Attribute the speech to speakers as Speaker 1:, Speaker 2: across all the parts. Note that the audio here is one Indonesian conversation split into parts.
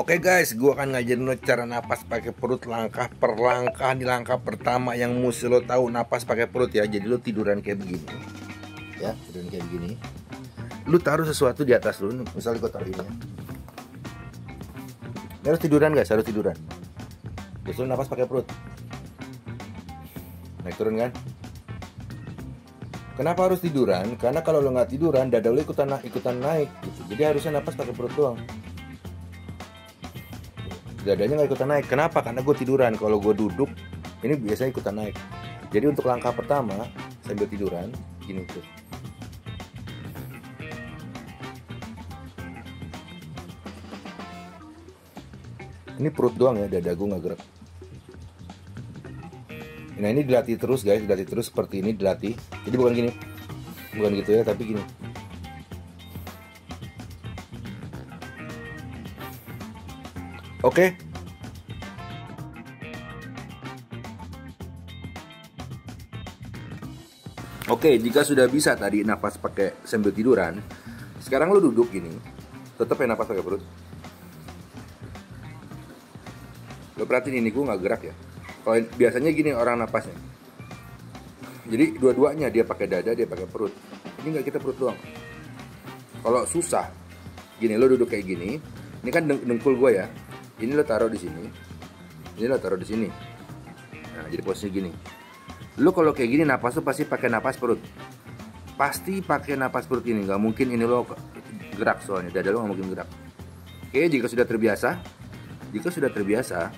Speaker 1: Oke guys, gua akan ngajarin lo cara napas pakai perut langkah per langkah. Di langkah pertama yang mesti lo tahu napas pakai perut ya. Jadi lo tiduran kayak begini. Ya, tiduran kayak begini. Lu taruh sesuatu di atas lu. Misalnya gua taruh ini ya. Ini harus tiduran guys, harus tiduran. Terus lo napas pakai perut. Naik turun kan? Kenapa harus tiduran? Karena kalau lo nggak tiduran, dada lo ikutan naik gitu. Jadi harusnya napas pakai perut doang. Dadanya nggak ikutan naik. Kenapa? Karena gue tiduran. Kalau gue duduk, ini biasanya ikutan naik. Jadi untuk langkah pertama sambil tiduran, gini tuh. Ini perut doang ya, dada gue nggak gerak. Nah ini dilatih terus guys, dilatih terus seperti ini, dilatih. Jadi bukan gini, bukan gitu ya, tapi gini. Oke. Oke, jika sudah bisa tadi napas pakai sambil tiduran, sekarang lo duduk gini, tetap ya napas pakai perut. Lo perhatiin ini gue nggak gerak ya. Kalau biasanya gini orang napasnya. Jadi dua-duanya, dia pakai dada, dia pakai perut. Ini nggak, kita perut doang. Kalau susah, gini lo duduk kayak gini. Ini kan dengkul gue ya. Ini lo taruh di sini. Ini lo taruh di sini. Nah, jadi posisi gini. Lo kalau kayak gini napas tuh pasti pakai napas perut. Pasti pakai napas perut ini. Nggak mungkin ini lo gerak soalnya. Dada lo nggak mungkin gerak. Oke, jika sudah terbiasa,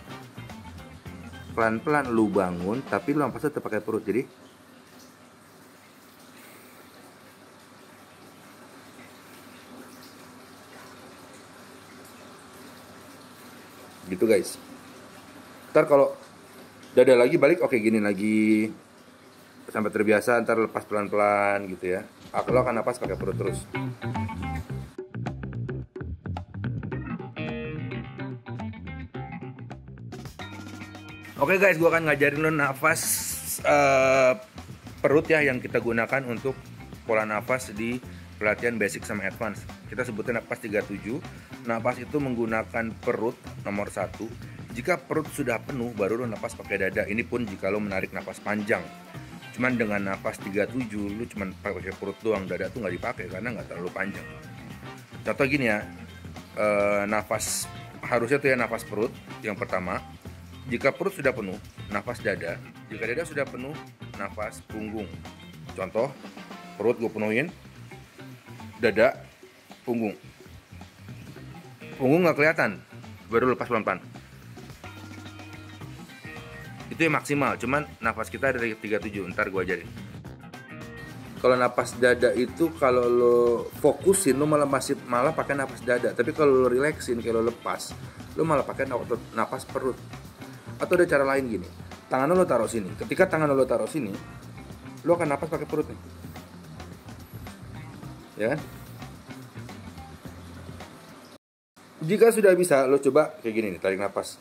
Speaker 1: pelan-pelan lu bangun, tapi lu napasnya tetap pakai perut. Jadi gitu guys. Ntar kalau dada lagi balik, oke gini lagi sampai terbiasa, ntar lepas pelan-pelan gitu ya. Lo akan napas pakai perut terus. Oke guys, gue akan ngajarin lo nafas perut ya, yang kita gunakan untuk pola nafas di pelatihan basic sama advance. Kita sebutnya nafas 37. Nafas itu menggunakan perut nomor 1. Jika perut sudah penuh, baru lo nafas pakai dada. Ini pun jika lo menarik nafas panjang. Cuman dengan nafas 37, lo cuman pakai perut doang, dada tuh nggak dipakai karena nggak terlalu panjang. Contoh gini ya, nafas harusnya tuh ya nafas perut yang pertama. Jika perut sudah penuh, nafas dada. Jika dada sudah penuh, nafas punggung. Contoh, perut gue penuhin, dada, punggung. Punggung nggak kelihatan, baru lepas pelan-pelan. Itu yang maksimal, cuman nafas kita dari 37, ntar gue ajarin. Kalau napas dada itu kalau lo fokusin, lo malah pakai napas dada. Tapi kalau lo relaxin, kalau lo lepas, lo malah pakai napas perut. Atau ada cara lain gini, tangan lo taruh sini. Ketika tangan lo taruh sini, lo akan napas pakai perut nih, ya kan? Jika sudah bisa, lo coba kayak gini nih, tarik napas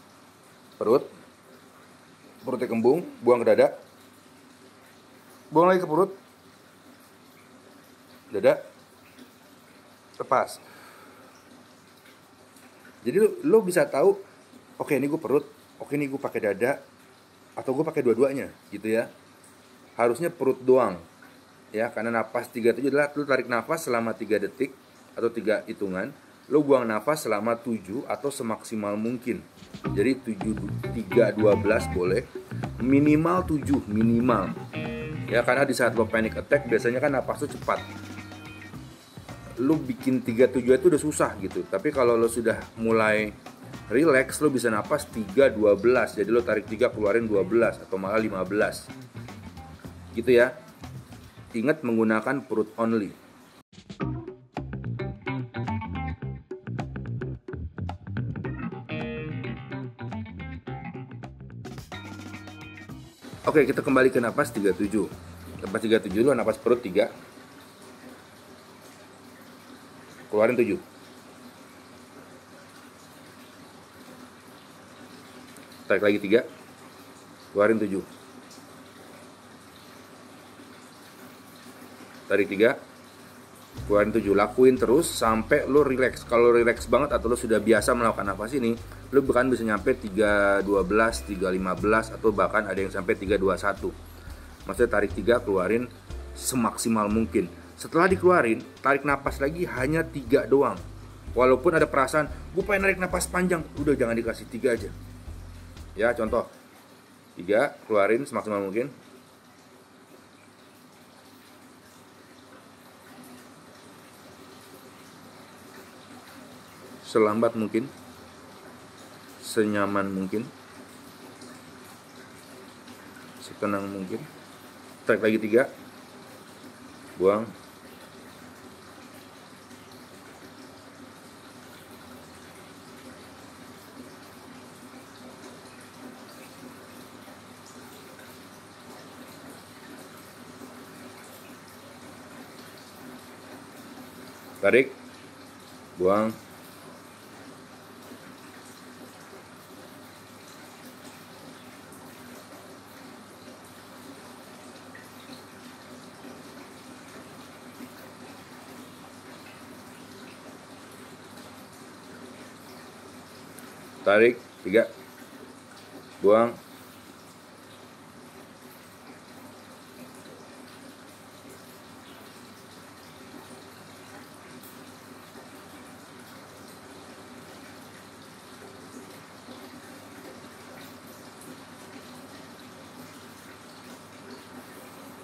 Speaker 1: perutnya kembung, buang ke dada, buang lagi ke perut, dada, lepas. Jadi lo bisa tahu, oke ini gue perut, oke ini gue pakai dada, atau gue pakai dua-duanya gitu ya. Harusnya perut doang ya, karena napas 37 adalah lo tarik nafas selama 3 detik atau 3 hitungan, lo buang nafas selama 7 atau semaksimal mungkin. Jadi 3-12 boleh, minimal 7 minimal ya, karena di saat lo panic attack biasanya kan napas lo cepat. Lo bikin 37 itu udah susah gitu, tapi kalau lo sudah mulai relax, lo bisa napas 3-12. Jadi lo tarik 3, keluarin 12 atau malah 15 gitu ya. Ingat menggunakan perut only. Oke, kita kembali ke napas 37. Napas 37 lo napas perut 3, keluarin 7. Tarik lagi 3, keluarin 7. Tarik 3, Keluarin 7, lakuin terus sampai lo relax. Kalau relax banget atau lo sudah biasa melakukan nafas ini, lo bahkan bisa nyampe 312, 315 atau bahkan ada yang sampai 321. Maksudnya tarik 3, keluarin semaksimal mungkin. Setelah dikeluarin, tarik napas lagi hanya 3 doang. Walaupun ada perasaan, gue pengen narik napas panjang, udah jangan dikasih 3 aja. Ya, contoh 3, keluarin semaksimal mungkin. Selambat mungkin, senyaman mungkin, setenang mungkin. Tarik lagi 3, buang. Tarik, buang. Tarik 3, buang.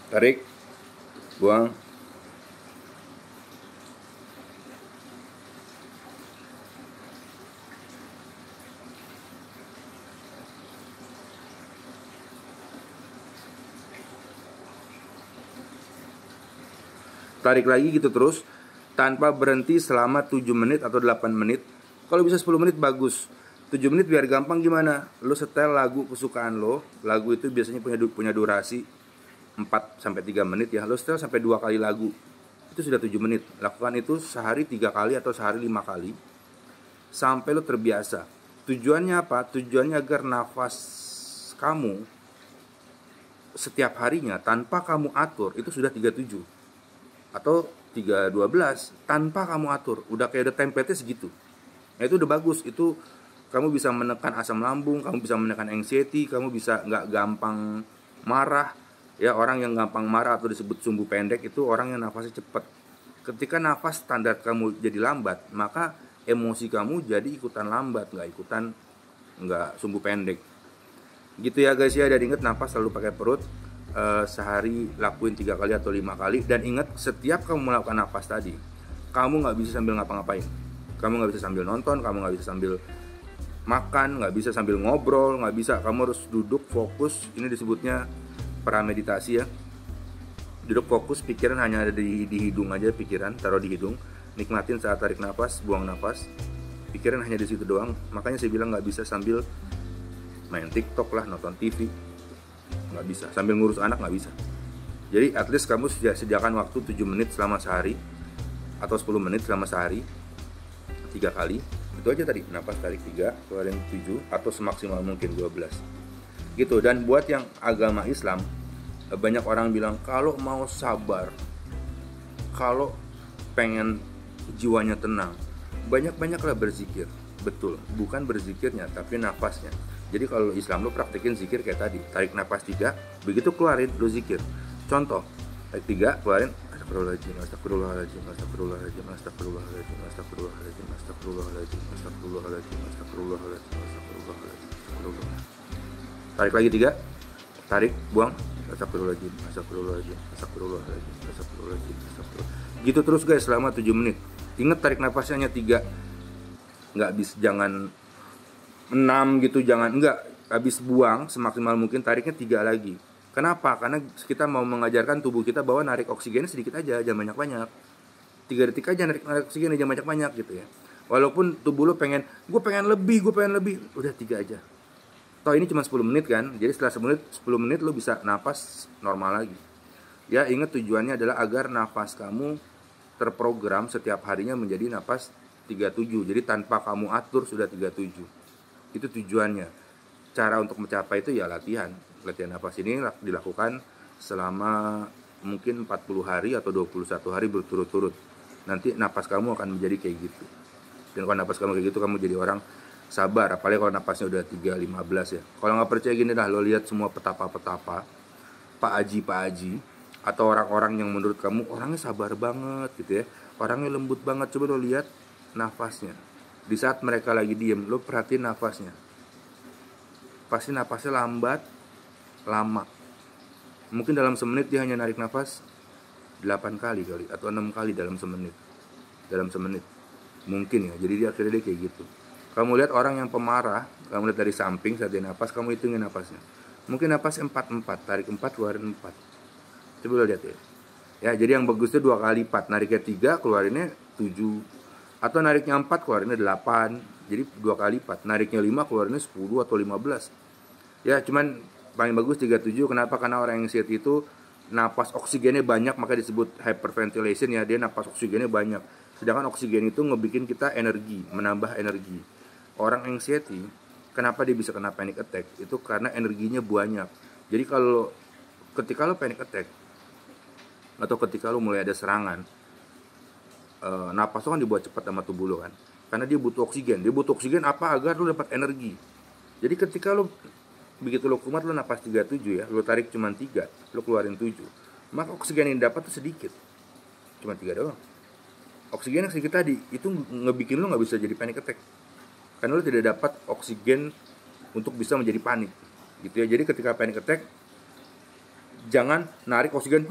Speaker 1: Tarik, buang. Tarik lagi gitu terus tanpa berhenti selama 7 menit atau 8 menit. Kalau bisa 10 menit bagus. 7 menit biar gampang gimana? Lo setel lagu kesukaan lo. Lagu itu biasanya punya durasi 4 sampai 3 menit ya. Lo setel sampai 2 kali lagu. Itu sudah 7 menit. Lakukan itu sehari 3 kali atau sehari 5 kali sampai lo terbiasa. Tujuannya apa? Tujuannya agar nafas kamu setiap harinya tanpa kamu atur itu sudah 37 atau 312 tanpa kamu atur, udah kayak ada template-nya segitu. Nah itu udah bagus, itu kamu bisa menekan asam lambung, kamu bisa menekan anxiety, kamu bisa nggak gampang marah. Ya, orang yang gampang marah atau disebut sumbu pendek itu orang yang nafasnya cepat. Ketika nafas standar kamu jadi lambat, maka emosi kamu jadi ikutan lambat, nggak sumbu pendek. Gitu ya guys ya, dan ingat nafas selalu pakai perut. Sehari lakuin 3 kali atau 5 kali. Dan ingat, setiap kamu melakukan nafas tadi, kamu nggak bisa sambil ngapa-ngapain. Kamu nggak bisa sambil nonton, kamu nggak bisa sambil makan, nggak bisa sambil ngobrol, nggak bisa. Kamu harus duduk fokus. Ini disebutnya prameditasi ya. Duduk fokus, pikiran hanya ada di hidung aja. Pikiran taruh di hidung, nikmatin saat tarik nafas, buang nafas. Pikiran hanya di situ doang. Makanya saya bilang nggak bisa sambil main TikTok lah, nonton TV, nggak bisa. Sambil ngurus anak nggak bisa. Jadi at least kamu sediakan waktu 7 menit selama sehari atau 10 menit selama sehari 3 kali. Itu aja tadi, napas tarik 3, keluarin 7 atau semaksimal mungkin 12 gitu. Dan buat yang agama Islam, banyak orang bilang kalau mau sabar, kalau pengen jiwanya tenang, banyak-banyaklah berzikir. Betul, bukan berzikirnya tapi nafasnya. Jadi kalau Islam lo praktekin zikir kayak tadi, tarik napas 3, begitu keluarin lo zikir. Contoh, tarik 3, keluarin astagfirullahaladzim, astagfirullahaladzim, astagfirullahaladzim, astagfirullahaladzim, astagfirullahaladzim, astagfirullahaladzim, astagfirullahaladzim, astagfirullahaladzim, astagfirullahaladzim, astagfirullahaladzim. Tarik lagi 3, tarik, buang, astagfirullahaladzim, astagfirullahaladzim, astagfirullahaladzim, astagfirullahaladzim, astagfirullahaladzim. Gitu terus guys selama 7 menit. Ingat tarik napasnya hanya 3. Nggak bisa, jangan 6 gitu, jangan, enggak, habis buang semaksimal mungkin, tariknya 3 lagi. Kenapa? Karena kita mau mengajarkan tubuh kita bahwa narik oksigennya sedikit aja, jangan banyak-banyak. 3 detik aja narik oksigen, jangan banyak-banyak gitu ya. Walaupun tubuh lo pengen, gue pengen lebih, udah 3 aja. Toh ini cuma 10 menit kan, jadi setelah 10 menit lo bisa napas normal lagi. Ya ingat, tujuannya adalah agar nafas kamu terprogram setiap harinya menjadi nafas 37. Jadi tanpa kamu atur sudah 37. Itu tujuannya. Cara untuk mencapai itu ya latihan. Latihan nafas ini dilakukan selama mungkin 40 hari atau 21 hari berturut-turut. nanti napas kamu akan menjadi kayak gitu. Dan kalau napas kamu kayak gitu, kamu jadi orang sabar. Apalagi kalau napasnya udah 3-15 ya. Kalau nggak percaya gini dah, lo lihat semua petapa-petapa, Pak Haji, atau orang-orang yang menurut kamu orangnya sabar banget gitu ya, orangnya lembut banget. Coba lo lihat nafasnya. Di saat mereka lagi diem, lo perhatiin nafasnya. Pasti nafasnya lambat, lama. Mungkin dalam semenit dia hanya narik nafas 8 kali atau 6 kali dalam semenit. Mungkin ya. Jadi dia akhirnya dia kayak gitu. Kamu lihat orang yang pemarah, kamu lihat dari samping saat dia napas, kamu hitungin napasnya. Mungkin napas 4-4, tarik 4, keluarin 4. Coba lo lihat ya. Ya, jadi yang bagus itu 2 kali 4, nariknya 3, keluarinnya 7. Atau nariknya 4, keluarinnya 8. Jadi 2 kali 4, nariknya 5, keluarinnya 10 atau 15. Ya, cuman paling bagus 37. Kenapa? Karena orang anxiety itu napas oksigennya banyak, maka disebut hyperventilation ya. Dia napas oksigennya banyak. Sedangkan oksigen itu ngebikin kita energi, menambah energi. Orang anxiety, kenapa dia bisa kena panic attack? Itu karena energinya banyak. Jadi ketika lo panic attack atau ketika lo mulai ada serangan, napas lo kan dibuat cepat sama tubuh lo kan, karena dia butuh oksigen. Dia butuh oksigen apa? Agar lo dapat energi. Jadi ketika lo begitu lo kumat, lo napas 37 ya, lo tarik cuma 3, lo keluarin 7, maka oksigen yang dapat tuh sedikit, cuma 3 doang. Oksigen yang sedikit tadi itu ngebikin lo nggak bisa jadi panic attack, karena lo tidak dapat oksigen untuk bisa menjadi panik gitu ya. Jadi ketika panic attack, jangan narik oksigen,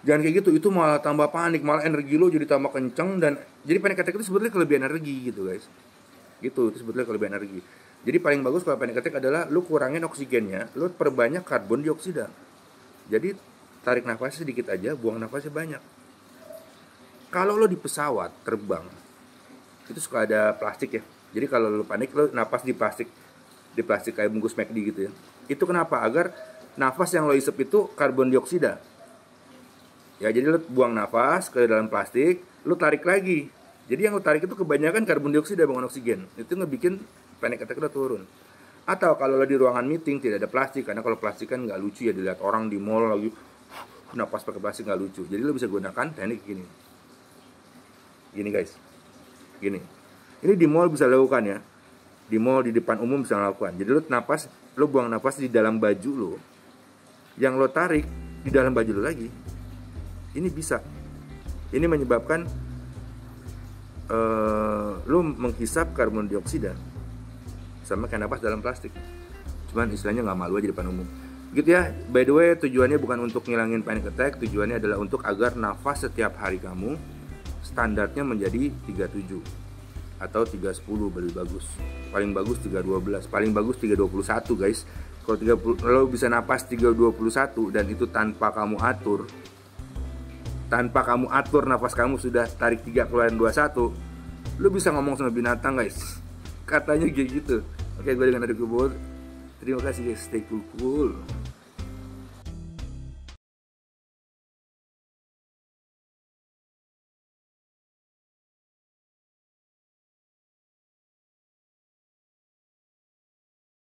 Speaker 1: jangan kayak gitu, itu malah tambah panik, malah energi lo jadi tambah kenceng. Dan jadi panic attack itu sebetulnya kelebihan energi gitu guys, itu sebetulnya kelebihan energi. Jadi paling bagus kalau panic attack adalah lu kurangin oksigennya, lu perbanyak karbon dioksida. Jadi tarik nafasnya sedikit aja, buang nafasnya banyak. Kalau lu di pesawat terbang, itu suka ada plastik ya. Jadi kalau lu panik, lu napas di plastik kayak bungkus McD gitu ya. Itu kenapa? Agar nafas yang lo isep itu karbon dioksida. Ya, jadi lu buang nafas ke dalam plastik, lu tarik lagi. Jadi yang lu tarik itu kebanyakan karbon dioksida, bukan oksigen. Itu ngebikin panic attack udah turun. Atau kalau di ruangan meeting tidak ada plastik, karena kalau plastik kan nggak lucu ya, dilihat orang di mall lagi napas pakai plastik nggak lucu. Jadi lo bisa gunakan teknik gini guys, gini. Ini di mall bisa lakukan ya, di mall, di depan umum bisa lakukan. Jadi lo buang napas di dalam baju lo, yang lo tarik di dalam baju lo lagi. Ini bisa. Ini menyebabkan lo menghisap karbon dioksida sama kayak napas dalam plastik. Cuman istilahnya nggak malu aja di depan umum gitu ya. By the way, tujuannya bukan untuk ngilangin panic attack, tujuannya adalah untuk agar nafas setiap hari kamu standarnya menjadi 37 atau 310 lebih bagus. Paling bagus 312, paling bagus 321 guys. Kalau 30 lo bisa napas 321 dan itu tanpa kamu atur nafas kamu, sudah tarik 3 keluarin 21, lo bisa ngomong sama binatang guys. Katanya kayak gitu. Oke, gue dengan Adik Kubur. Terima kasih guys, stay cool.